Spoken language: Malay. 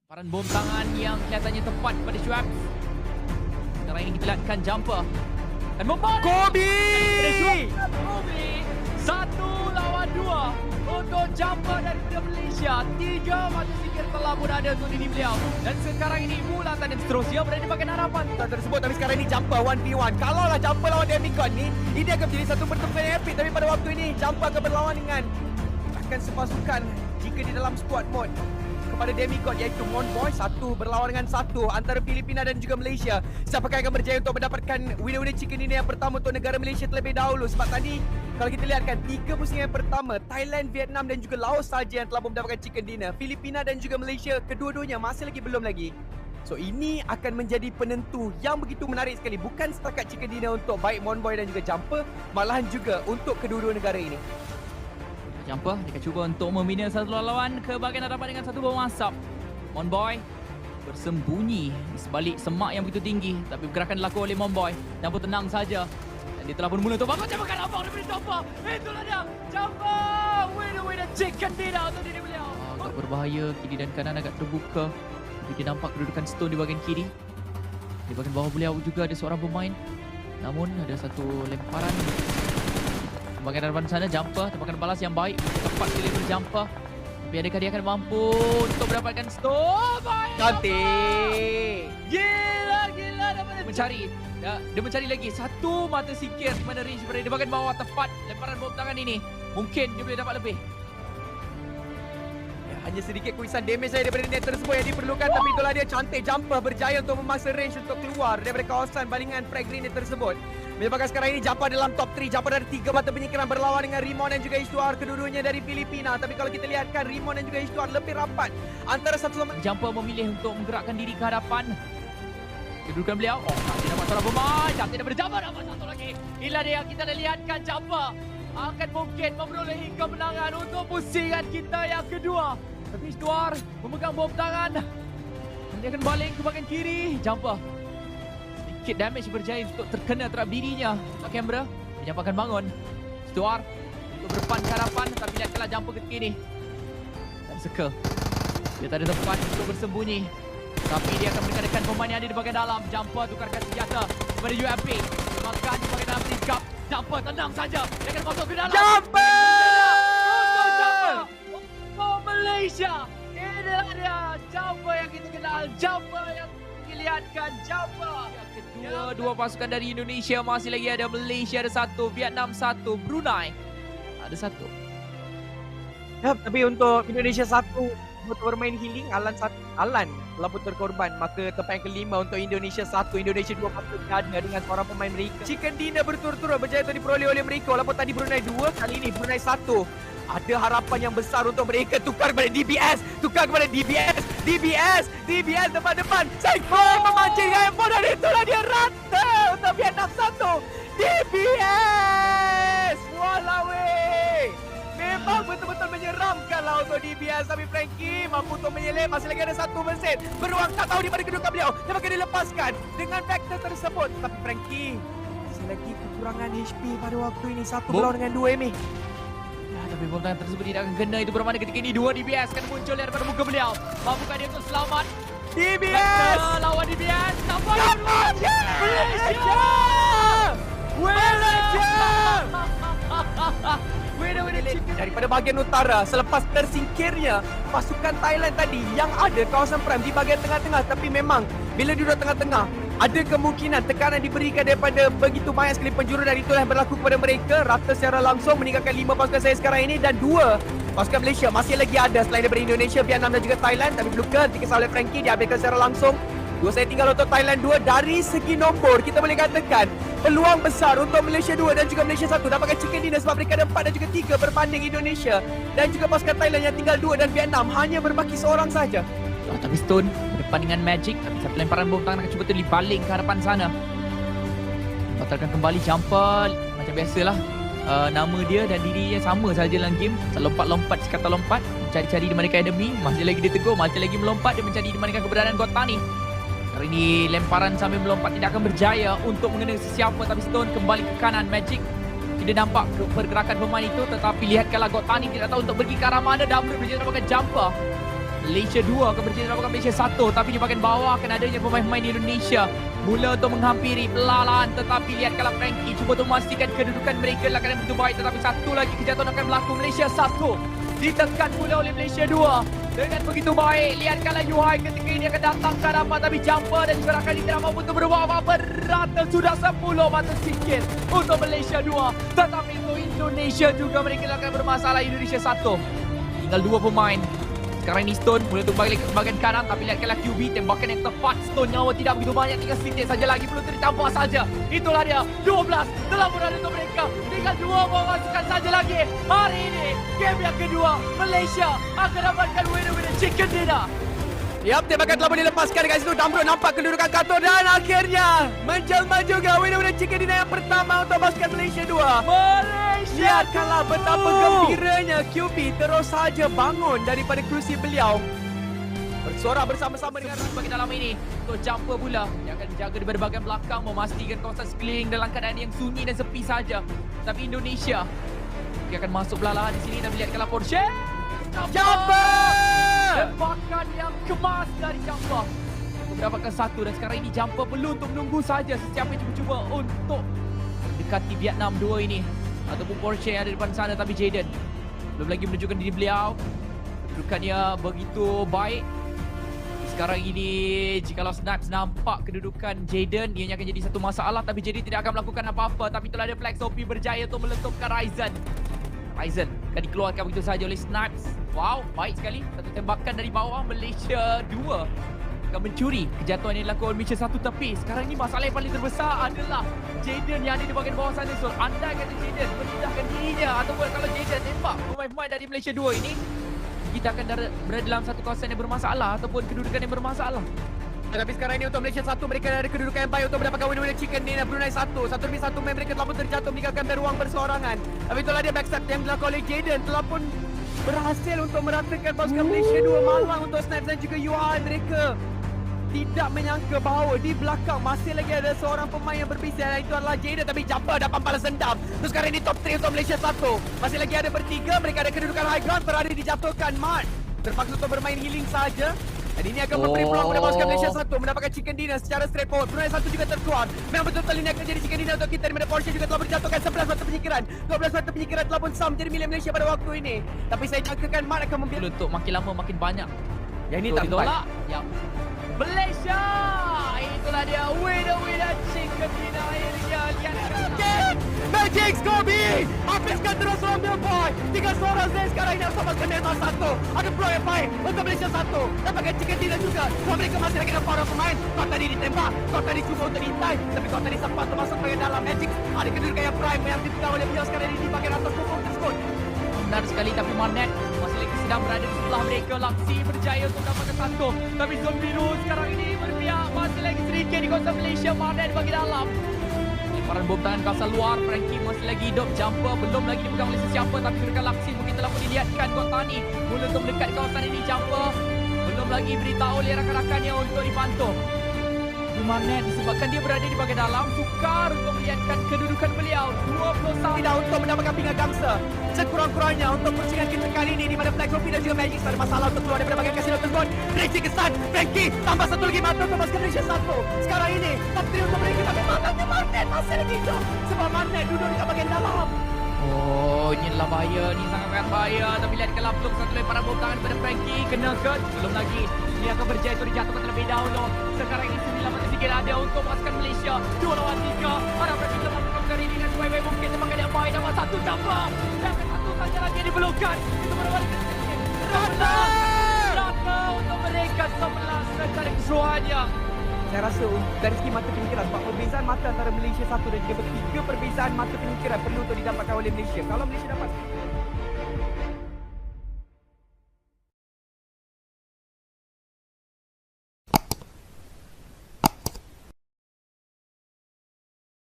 Paran bom tangan yang kelihatannya tepat pada Schwabs. Sekarang ini kita lihatkan jumper. Dan membalik. Kobe! Kobe. 1 lawan 2 untuk jumper daripada Malaysia. 3 mata sikit telah pun ada untuk diri beliau. Dan sekarang ini bulatan dan seterusnya berada di bahagian harapan. Tak tersebut, tapi sekarang ini jumper 1v1. Kalaulah jumper lawan Demigod ni, ini akan menjadi satu pertempuran yang epic. Tapi pada waktu ini, jumper akan berlawan dengan akan sepasukan jika di dalam squad mode kepada Demigod, iaitu Monboy. Satu berlawan dengan satu antara Filipina dan juga Malaysia. Siapakah yang akan berjaya untuk mendapatkan winner-winner chicken dinner yang pertama untuk negara Malaysia terlebih dahulu? Sebab tadi kalau kita lihatkan 3 pusingan yang pertama, Thailand, Vietnam dan juga Laos saja yang telah mendapatkan chicken dinner. Filipina dan juga Malaysia kedua-duanya masih belum lagi. So ini akan menjadi penentu yang begitu menarik sekali. Bukan setakat chicken dinner untuk baik Monboy dan juga Jumper, malahan juga untuk kedua-dua negara ini. Jumper, dia akan cuba untuk membina satu lawan ke bahagian hadapan dengan satu bom asap. Monboy bersembunyi di sebalik semak yang begitu tinggi, tapi pergerakan dilakukan oleh Monboy. Jumper tenang saja. Dan dia telah pun mula untuk bangun. Jumper abang daripada Jumper. Itulah dia. Jumper. Winner chicken dinner untuk diri beliau. Agak berbahaya. Kiri dan kanan agak terbuka. Tapi dia nampak kedudukan Stone di bahagian kiri. Di bahagian bawah beliau juga ada seorang pemain. Namun ada satu lemparan bahagian hadapan sana. Jumper tembakan balas yang baik, tepat deliver Jumper. Tapi adakah dia akan mampu untuk mendapatkan stop? Cantik. Gila dia mencari lagi satu mata sikit mana range berada di bahagian bawah. Tepat lemparan bom tangan ini, mungkin dia boleh dapat lebih. Hanya sedikit kuisan damage saja daripada net tersebut yang diperlukan. Tapi itulah dia, cantik Jumper berjaya untuk memangsa range untuk keluar daripada kawasan balingan frag grenade tersebut. Menyebabkan sekarang ini Jumper dalam top 3. Jumper dari 3 mata penyingkiran berlawan dengan Rimon dan juga Ishtuar, kedua-duanya dari Filipina. Tapi kalau kita lihatkan Rimon dan juga Ishtuar lebih rapat antara satu sama. Jumper memilih untuk menggerakkan diri ke hadapan. Kedudukan beliau, dia dapat seorang pemain. Cantik daripada Jumper, dapat satu lagi. Inilah dia yang kita dah lihatkan. Jumper akan mungkin memperolehi kemenangan untuk pusingan kita yang kedua. Tapi Ishtuar memegang bom tangan. Dia akan balik ke bahagian kiri. Jumper sedikit damage berjaya untuk terkena terhadap dirinya. Tak kamera, Jumper akan bangun. Ishtuar untuk berdepan ke hadapan. Tapi lihatkanlah Jumper ketika ini. Dan Circle, dia tak ada tempat untuk bersembunyi. Tapi dia akan menekan pemain yang ada di bahagian dalam. Jumper tukarkan senjata kepada UMP. Makan di bahagian dalam tingkap. Jumper tenang saja. Dia akan masuk ke dalam. Malaysia. Inilah dia Jumper yang kita kenal, Jumper yang dilihatkan, Jumper. Dua pasukan dari Indonesia masih lagi ada. Malaysia ada 1, Vietnam 1, Brunei ada 1. Ya, tapi untuk Indonesia 1 untuk bermain healing, Alan telah pun terkorban. Maka tempat yang kelima untuk Indonesia 1. Indonesia 2 patutnya ada dengan seorang pemain mereka. Chicken dinner berturut-turut berjaya untuk diperoleh oleh mereka. Walaupun tadi Brunei 2, kali ini Brunei 1. Ada harapan yang besar untuk mereka. Tukar kepada DBS. DBS depan-depan. Saiful memancing handphone dan itulah dia rata untuk Vietnam 1. DBS. Walaway. Memang betul-betul menyeramkan lah untuk DBS. Tapi Frankie mampu untuk menyelip. Masih lagi ada 1 mesin. Beruang tak tahu di mana kedudukan beliau. Dia akan dilepaskan dengan vektor tersebut. Tapi Frankie masih lagi kekurangan HP pada waktu ini. 1 berlawan dengan 2 Emi. Tapi bom tangan tersebut tidak akan kena. Itu bermakna ketika ini 2 DBS akan muncul daripada muka beliau. Mampukah dia untuk selamat? DBS lawan DBS. Nampak Malaysia! Daripada bahagian utara, selepas tersingkirnya pasukan Thailand tadi yang ada kawasan prime di bahagian tengah-tengah. Tapi memang bila duduk tengah-tengah, ada kemungkinan tekanan diberikan daripada begitu banyak sekali penjuru. Dan itulah yang berlaku kepada mereka. Rata secara langsung meninggalkan 5 pasukan saya sekarang ini. Dan 2 pasukan Malaysia masih lagi ada selain daripada Indonesia, Vietnam dan juga Thailand. Tapi Bluker dikesal oleh Frankie, diambilkan secara langsung. 2 saya tinggal untuk Thailand 2. Dari segi nombor, kita boleh katakan peluang besar untuk Malaysia 2 dan juga Malaysia 1 dapatkan chicken dinner sebab mereka ada 4 dan juga 3 berbanding Indonesia. Dan juga pasukan Thailand yang tinggal 2 dan Vietnam hanya berbaki seorang saja. Tapi Stone berdepan dengan Magic. Tapi satu lemparan bom tangan akan cuba terbaling ke hadapan sana. Batalkan kembali Jumper. Macam biasalah, nama dia dan dirinya sama saja dalam game. Lompat-lompat sekata lompat, mencari-cari di manakah enemy. Masih lagi dia tegur, masih lagi melompat. Dia mencari di manakah keberadaan Gotani. Kali ini lemparan sambil melompat tidak akan berjaya untuk mengenai sesiapa. Tapi Stone kembali ke kanan. Magic tidak nampak pergerakan pemain itu. Tetapi lihatkanlah Gotani tidak tahu untuk pergi ke arah mana. Dan berjaya dapatkan Jumper. Malaysia 2 akan berjaya dapatkan Malaysia 1, tapi di bahagian bawah akan adanya pemain-pemain di Indonesia mula untuk menghampiri perlahan, tetapi lihat kalau Frankie cuba untuk memastikan kedudukan mereka dalam keadaan begitu baik, tetapi satu lagi kejatuhan akan berlaku. Malaysia 1 ditekan pula oleh Malaysia 2 dengan begitu baik. Lihat kalau Yuhai ketika ini akan datang ke hadapan, tapi jumper dan juga rakan ini tidak mampu untuk berbuat apa-apa. Rata sudah 10 mata sikit untuk Malaysia 2, tetapi untuk Indonesia juga mereka akan bermasalah. Indonesia 1 tinggal 2 pemain. Sekarang ini Stone mula untuk balik ke bahagian kanan, tapi lihatkanlah QB tembakan yang tepat. Stone nyawa tidak begitu banyak, tinggal sedikit saja lagi perlu ditambah saja. Itulah dia 12 telah berada untuk mereka, tinggal 2 pemasukan saja lagi. Hari ini game yang kedua, Malaysia akan dapatkan winner chicken dinner. Yap, tembakan telah boleh lepaskan dekat situ. Damro nampak kedudukan Kato dan akhirnya menjelma juga winner chicken dinner yang pertama untuk pasukan Malaysia 2. Lihatkanlah betapa gembiranya QB terus saja bangun daripada kerusi beliau, bersorak bersama-sama dengan bagi dalam ini untuk jumper pula yang akan menjaga di bahagian belakang, memastikan kawasan sekeliling dalam keadaan yang sunyi dan sepi saja. Tapi Indonesia dia akan masuk perlahan di sini dan melihatkanlah Porsche. Jumper! Tembakan yang kemas dari jumper untuk mendapatkan 1, dan sekarang ini jumper perlu untuk menunggu saja sesiapa yang cuba-cuba untuk dekati Vietnam 2 ini ataupun Porsche yang ada di depan sana. Tapi Jaden belum lagi menunjukkan diri beliau, kedudukannya begitu baik. Sekarang ini jikalau Snipes nampak kedudukan Jaden, ianya akan jadi satu masalah, tapi Jaden tidak akan melakukan apa-apa. Tapi itulah ada Flex OP berjaya untuk meletupkan Ryzen akan dikeluarkan begitu saja oleh Snipes. Wow, baik sekali, satu tembakan dari bawah. Malaysia 2 akan mencuri kejatuhan yang dilakukan Malaysia 1, tapi sekarang ini masalah yang paling terbesar adalah Jaden yang ada di bahagian bawah sana. So, andai kata Jaden memindahkan dirinya ataupun kalau Jaden tembak pemain-pemain dari Malaysia 2 ini, kita akan berada dalam satu kawasan yang bermasalah ataupun kedudukan yang bermasalah. Tapi sekarang ini untuk Malaysia 1, mereka ada kedudukan yang baik untuk mendapatkan winner chicken dinner. Brunei 1 demi 1 main mereka telah pun terjatuh, meninggalkan beruang berseorangan. Tapi itulah dia backstab yang dilakukan oleh Jaden, telah pun berhasil untuk meratakan pasukan Malaysia 2 malang untuk Snipes dan juga UI. Mereka tidak menyangka bahawa di belakang masih lagi ada seorang pemain yang berbisa, dan itu adalah Jaden. Tapi jumper dapat balas dendam. Terus sekarang ini top 3 untuk Malaysia 1. Masih lagi ada bertiga, mereka ada kedudukan high ground, berada dijatuhkan. Mark terpaksa untuk bermain healing saja. Dan ini akan memberi peluang kepada pasukan Malaysia 1 mendapatkan chicken dinner secara straightforward. Brunei 1 juga terkeluar. Memang betul-betul ini akan jadi chicken dinner untuk kita, di mana Porsche juga telah berjatuhkan 11 mata penyingkiran. 12 mata penyingkiran telah pun sah menjadi milik Malaysia pada waktu ini. Tapi saya jangkakan Mark akan membiarkan Untuk makin lama makin banyak. yang ini tak ditolak. Ya. Malaysia, itulah dia winner chicken dinner akhirnya. Lihat Magic Scobie habiskan terus orang Billboy. 3 seorang saya sekarang ini harus masukkan Myanmar 1. Ada peluang yang baik untuk Malaysia 1. Dapatkan chicken dinner juga. Kalau mereka masih lagi ada para pemain, kau tadi ditembak, kau tadi cuba untuk diintai, tapi kau tadi sempat untuk masuk bagian dalam. Magic ada kedudukan yang prime yang dipegang oleh beliau sekarang ini di bagian atas punggung tersebut. benar sekali, tapi Manet masih lagi sedang berada di sebelah mereka. Laksi berjaya untuk dapatkan 1, tapi zon biru sekarang ini berpihak masih lagi sedikit di kawasan Malaysia. Manet bagi dalam. Lemparan bom tangan kawasan luar. Frankie masih lagi hidup. Jumper belum lagi dipegang oleh sesiapa, tapi kedudukan Laksi mungkin telah pun dilihatkan. Kotani mula untuk mendekat kawasan ini. Jumper belum lagi beritahu oleh rakan-rakannya untuk dipantau. Manet disebabkan dia berada di bahagian dalam, sukar untuk melihatkan kedudukan beliau. 21 Tidak untuk mendapatkan pinggan gangster. Sekurang-kurangnya untuk persiapan kita kali ini, di mana Black Coffee dan juga Magic ada masalah untuk keluar daripada bahagian kasino tersebut. Breaking kesan, Frankie tambah 1 lagi mata untuk pasukan Malaysia 1. Sekarang ini top 3 untuk mereka, tapi matanya Manet masih lagi hidup sebab Manet duduk di bahagian dalam. Oh, ini adalah bahaya. Ini sangat bahaya. Tapi lihat kalau belum satu lemparan bom tangan kepada Frankie. Kena ke? Belum lagi. Dia akan berjaya untuk dijatuhkan terlebih dahulu. Sekarang ini 9 mata sikit ada untuk pasukan Malaysia. 2 lawan 3. Harap Frankie telah melakukan ini dengan sebaik-baik mungkin. Tembakan yang baik. Dapat 1 jumper. Dan 1 saja lagi diperlukan. Itu berbalik ke sedikit. Rata untuk mereka 11 secara keseluruhannya. Saya rasa dari segi mata pemikiran, sebab perbezaan mata antara Malaysia 1 dan juga 3 perbezaan mata pemikiran perlu untuk didapatkan oleh Malaysia. Kalau Malaysia dapat